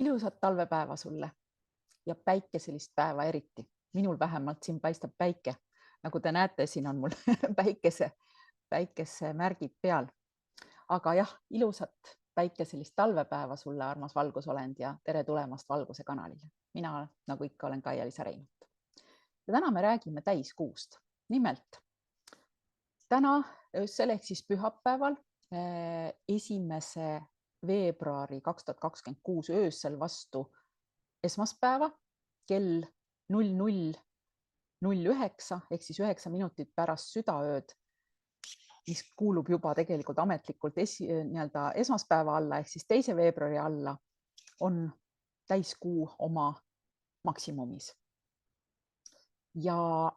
Ilusat talvepäeva sulle ja päikeselist päeva eriti. Minul vähemalt siin paistab päike. Nagu te näete, siin on mul päikesemärgid peal. Aga jah, ilusat päikeselist talvepäeva sulle, armas valgusolend, ja tere tulemast Valguse kanalile. Mina, nagu ikka, olen Kaia-Liisa Reinult. Ja täna me räägime täiskuust. Nimelt, täna öösel ehk siis pühapäeval 1. veebruari 2026 öösel vastu esmaspäeva kell 00:09 ehk siis 9 minutit pärast südaööd, mis kuulub juba tegelikult ametlikult esmaspäeva alla ehk siis 2. veebruari alla, on täiskuu oma maksimumis. Ja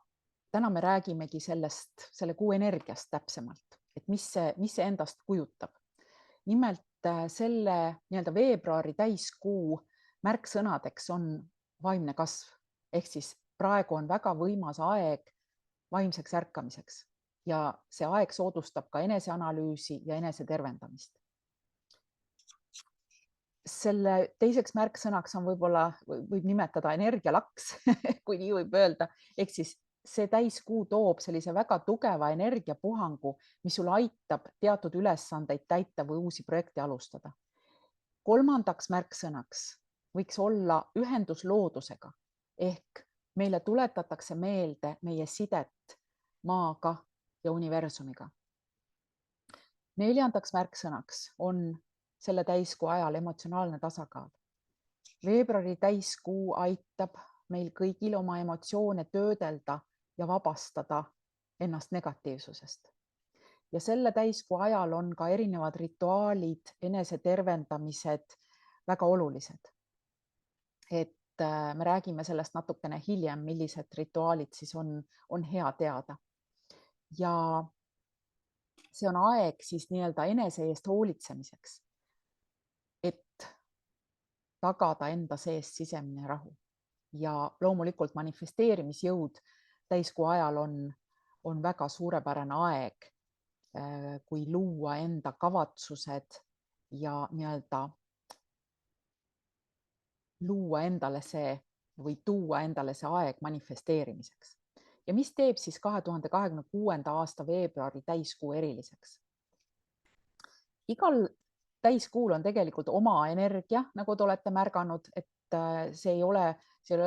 täna me räägimegi selle kuu energiast täpsemalt, et mis see endast kujutab. Nimelt selle veebruari täiskuu märksõnadeks on vaimne kasv, ehk siis praegu on väga võimas aeg vaimseks ärkamiseks ja see aeg soodustab ka eneseanalüüsi ja enesetervendamist. Selle teiseks märksõnaks on võib nimetada energialaks, kui nii võib öelda, ehk siis see täiskuu toob sellise väga tugeva energiapuhangu, mis sul aitab teatud ülesandeid täita või uusi projekte alustada. Kolmandaks märksõnaks võiks olla ühendus loodusega ehk meile tuletatakse meelde meie sidet maaga ja universumiga. Neljandaks märksõnaks on selle täiskuu ajal emotsionaalne tasakaal. Veebruari täiskuu aitab meil kõigil oma emotsioone töödelda ja vabastada ennast negatiivsusest. Ja selle täiskuu ajal on ka erinevad rituaalid, enesetervendamised väga olulised. Et me räägime sellest natukene hiljem, millised rituaalid siis on hea teada. Ja see on aeg siis nii-öelda enese eest hoolitsemiseks, et tagada enda sees sisemine rahu. Ja loomulikult manifesteerimisjõud täiskuu ajal on väga suurepärane aeg, kui luua enda kavatsused ja nii-öelda luua endale see või tuua endale see aeg manifesteerimiseks. Ja mis teeb siis 2026. aasta veebruari täiskuu eriliseks? Igal täiskuul on tegelikult oma energia, nagu te olete märganud, et see ei ole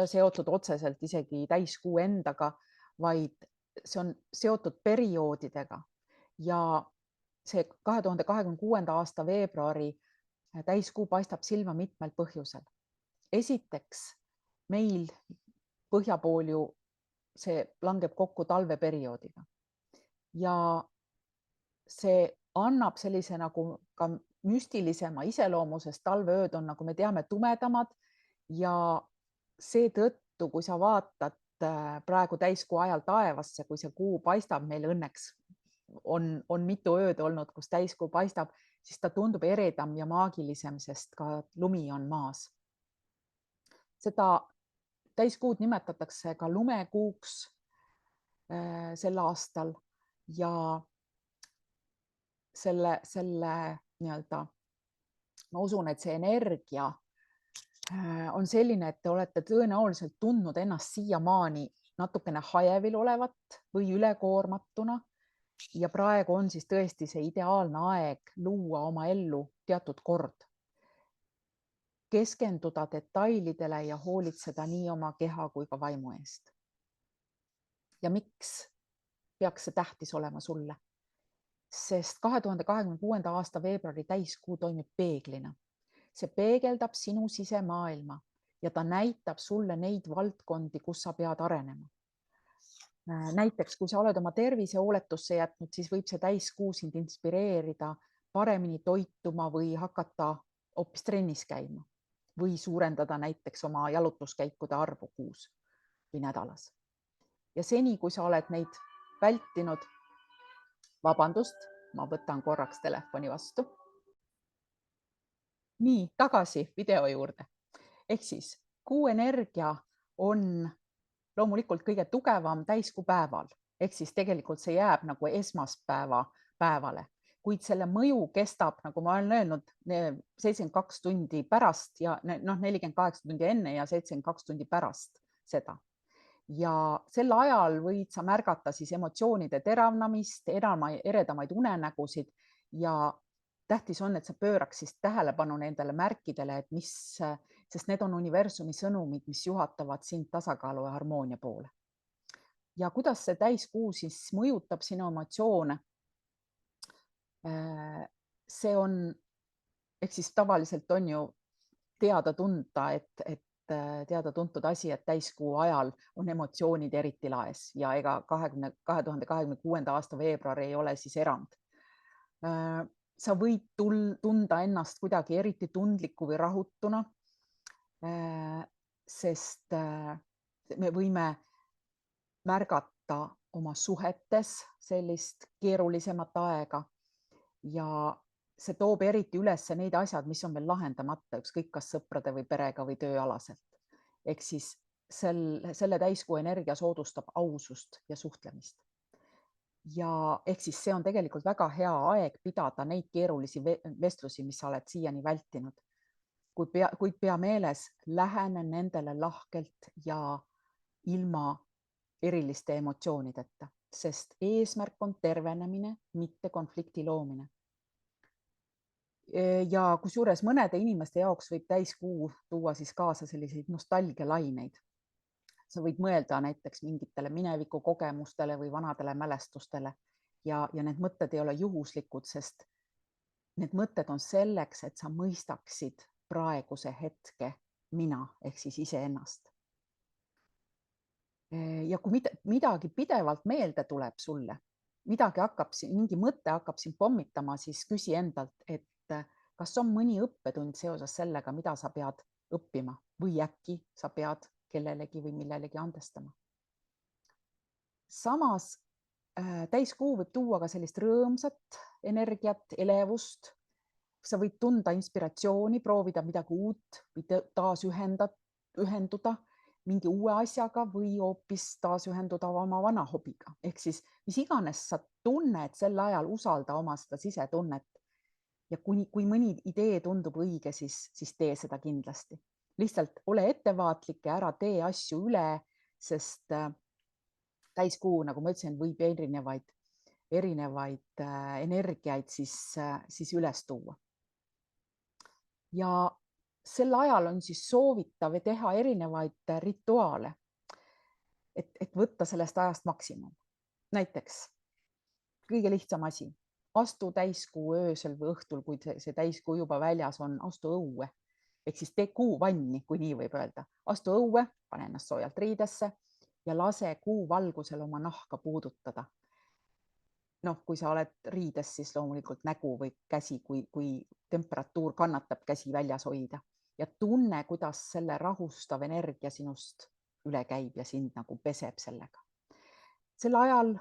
seotud otseselt isegi täiskuu endaga, vaid see on seotud perioodidega. Ja see 2026. aasta veebruari täiskuu paistab silma mitmel põhjusel. Esiteks, meil põhja pool ju see langeb kokku talveperioodiga ja see annab sellise nagu ka müstilisema iseloomu, sest talveööd on, nagu me teame, tumedamad ja seetõttu, kui sa vaatad praegu täiskuu ajal taevasse, kui see kuu paistab, meil õnneks on mitu ööd olnud, kus täiskuu paistab, siis ta tundub eredam ja maagilisem, sest ka lumi on maas. Seda täiskuud nimetatakse ka lumekuuks sel aastal ja selle nii-öelda, ma usun, et see energia on selline, et te olete tõenäoliselt tundnud ennast siiamaani natukene hajevil olevat või ülekoormatuna ja praegu on siis tõesti see ideaalne aeg luua oma ellu teatud kord. Keskenduda detailidele ja hoolitseda nii oma keha kui ka vaimu eest. Ja miks peaks see tähtis olema sulle? Sest 2026. aasta veebruari täiskuu toimib peeglina. See peegeldab sinu sisemaailma ja ta näitab sulle neid valdkondi, kus sa pead arenema. Näiteks, kui sa oled oma tervise hooletusse jätnud, siis võib see täiskuu sind inspireerida paremini toituma või hakata hoopis trennis käima või suurendada näiteks oma jalutuskäikude arvu kuus või nädalas. Ja seni, kui sa oled neid vältinud, vabandust, ma võtan korraks telefoni vastu. Nii, tagasi video juurde. Ehk siis kuu energia on loomulikult kõige tugevam täiskuu päeval, ehk siis tegelikult see jääb nagu esmaspäeva päevale. kuid selle mõju kestab, nagu ma olen öelnud, 72 tundi pärast ja 48 tundi enne ja 72 tundi pärast seda. Ja sel ajal võid sa märgata siis emotsioonide teravnemist, eredamaid unenägusid ja tähtis on, et sa pööraks siis tähelepanu nendele märkidele, et sest need on universumi sõnumid, mis juhatavad sind tasakaalu ja harmoonia poole. Ja kuidas see täiskuu siis mõjutab sinu emotsioone? See on, ehk siis tavaliselt on ju teada tunda, et teada-tuntud asi, et täiskuu ajal on emotsioonid eriti laes ja ega 2026. aasta veebruar ei ole siis erand. Sa võid tunda ennast kuidagi eriti tundliku või rahutuna, sest me võime märgata oma suhetes sellist keerulisemat aega ja see toob eriti üles need asjad, mis on veel lahendamata, ükskõik kas sõprade või perega või tööalaselt. Ehk siis selle täiskuu energia soodustab ausust ja suhtlemist. Ja ehk siis see on tegelikult väga hea aeg pidada neid keerulisi vestlusi, mis sa oled siiani vältinud. Kuid pea meeles, lähene nendele lahkelt ja ilma eriliste emotsioonideta, sest eesmärk on tervenemine, mitte konflikti loomine. Ja kusjuures mõnede inimeste jaoks võib täiskuu tuua siis kaasa selliseid nostalgialaineid. Sa võid mõelda näiteks mingitele mineviku kogemustele või vanadele mälestustele ja need mõtted ei ole juhuslikud, sest need mõtted on selleks, et sa mõistaksid praeguse hetke mina ehk siis iseennast. Ja kui midagi pidevalt meelde tuleb sulle, mingi mõte hakkab sind pommitama, siis küsi endalt, et kas on mõni õppetund seoses sellega, mida sa pead õppima või äkki sa pead kellelegi või millelegi andestama. Samas täiskuu võib tuua ka sellist rõõmsat energiat, elevust. Sa võid tunda inspiratsiooni, proovida midagi uut või taas ühenduda mingi uue asjaga või hoopis taas ühenduda oma vana hobiga. Ehk siis mis iganes sa tunned sel ajal, usalda oma seda sisetunnet. Ja kui mõni idee tundub õige, siis tee seda kindlasti. Lihtsalt ole ettevaatlik ja ära tee asju üle, sest täiskuu, nagu ma ütlesin, võib erinevaid energiaid siis üles tuua. Ja sel ajal on siis soovitav teha erinevaid rituaale, et võtta sellest ajast maksimum. Näiteks kõige lihtsam asi, astu täiskuu öösel või õhtul, kui see täiskuu juba väljas on, astu õue. Ehk siis tee kuuvanni, kui nii võib öelda. Astu õue, pane ennast soojalt riidesse ja lase kuuvalgusel oma nahka puudutada. Kui sa oled riides, siis loomulikult nägu või käsi, kui temperatuur kannatab käsi väljas hoida. Ja tunne, kuidas selle rahustav energia sinust üle käib ja sind nagu peseb sellega. Sel ajal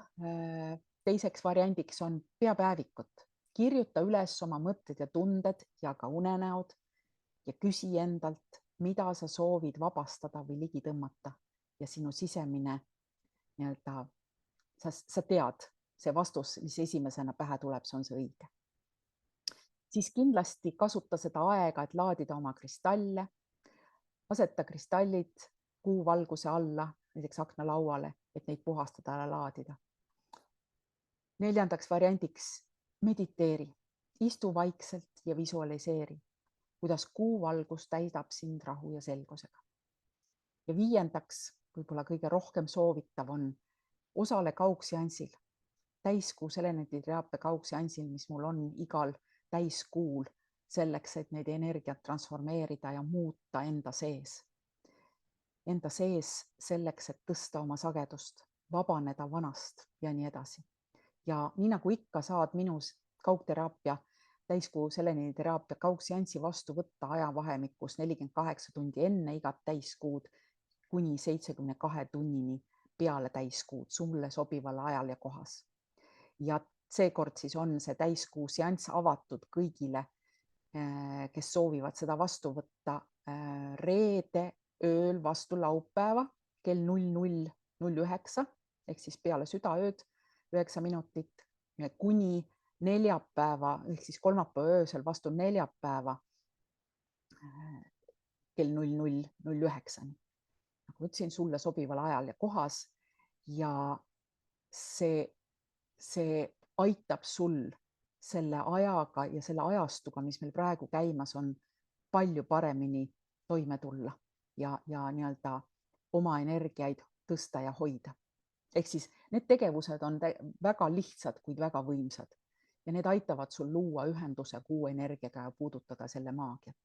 teiseks variandiks on peapäevikut. Kirjuta üles oma mõtted ja tunded ja ka unenäod ja küsi endalt, mida sa soovid vabastada või ligi tõmmata ja sinu sisemine sa tead, see vastus, mis esimesena pähe tuleb, see on see õige. Siis kindlasti kasuta seda aega, et laadida oma kristalle. Aseta kristallid kuuvalguse alla, näiteks aknalauale, et neid puhastada ja laadida. Neljandaks variandiks mediteeri. Istu vaikselt ja visualiseeri, kuidas kuuvalgus täidab sind rahu ja selgusega. Ja viiendaks, võib-olla kõige rohkem soovitav on osale kaugseansil, täiskuu seleniteraapia kaugseansil, mis mul on igal täiskuul selleks, et neid energiat transformeerida ja muuta enda sees. Enda sees selleks, et tõsta oma sagedust, vabaneda vanast ja nii edasi. Ja nii nagu ikka saad minus kaugteraapia, täiskuu seleniteraapia kaugseansi vastu võtta ajavahemikus 48 tundi enne igat täiskuud kuni 72 tunnini peale täiskuud sulle sobival ajal ja kohas. Ja seekord siis on see täiskuu seanss avatud kõigile, kes soovivad seda vastu võtta reede ööl vastu laupäeva kell 00.09 ehk siis peale südaööd 9 minutit kuni neljapäeva ehk siis kolmapäeva öösel vastu neljapäeva kell 00:09. Nagu ütlesin, sulle sobival ajal ja kohas ja see aitab sul selle ajaga ja selle ajastuga, mis meil praegu käimas on, palju paremini toime tulla ja nii-öelda oma energiaid tõsta ja hoida. Ehk siis need tegevused on väga lihtsad, kuid väga võimsad ja need aitavad sul luua ühenduse kuu energiaga ja puudutada selle maagiat.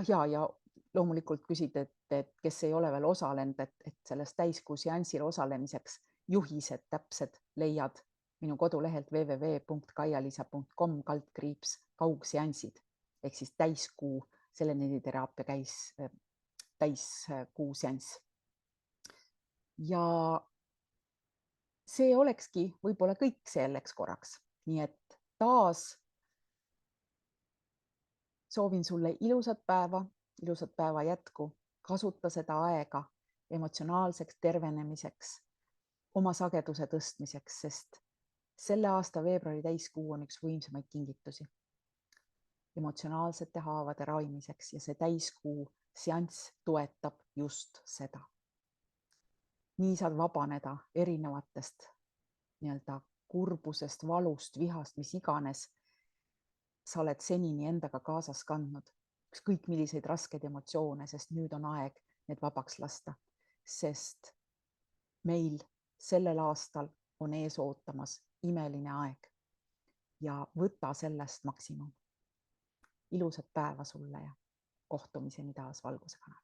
Ja loomulikult küsid, et kes ei ole veel osalenud, et selles täiskuu seansil osalemiseks juhised täpsed leiad minu kodulehelt www.kaialisa.com/kaugseansid ehk siis täiskuu seleniditeraapia täiskuu seanss. Ja see olekski võib-olla kõik selleks korraks, nii et taas soovin sulle ilusat päeva jätku, kasuta seda aega emotsionaalseks tervenemiseks, oma sageduse tõstmiseks, sest selle aasta veebruari täiskuu on üks võimsamaid kingitusi emotsionaalsete haavade ravimiseks ja see täiskuu seanss toetab just seda. Nii saad vabaneda erinevatest nii-öelda kurbusest, valust, vihast, mis iganes sa oled senini endaga kaasas kandnud, ükskõik milliseid raskeid emotsioone, sest nüüd on aeg need vabaks lasta, sest meil sellel aastal on ees ootamas imeline aeg ja võta sellest maksimum. Ilusat päeva sulle ja kohtumiseni taas Valguse kanal.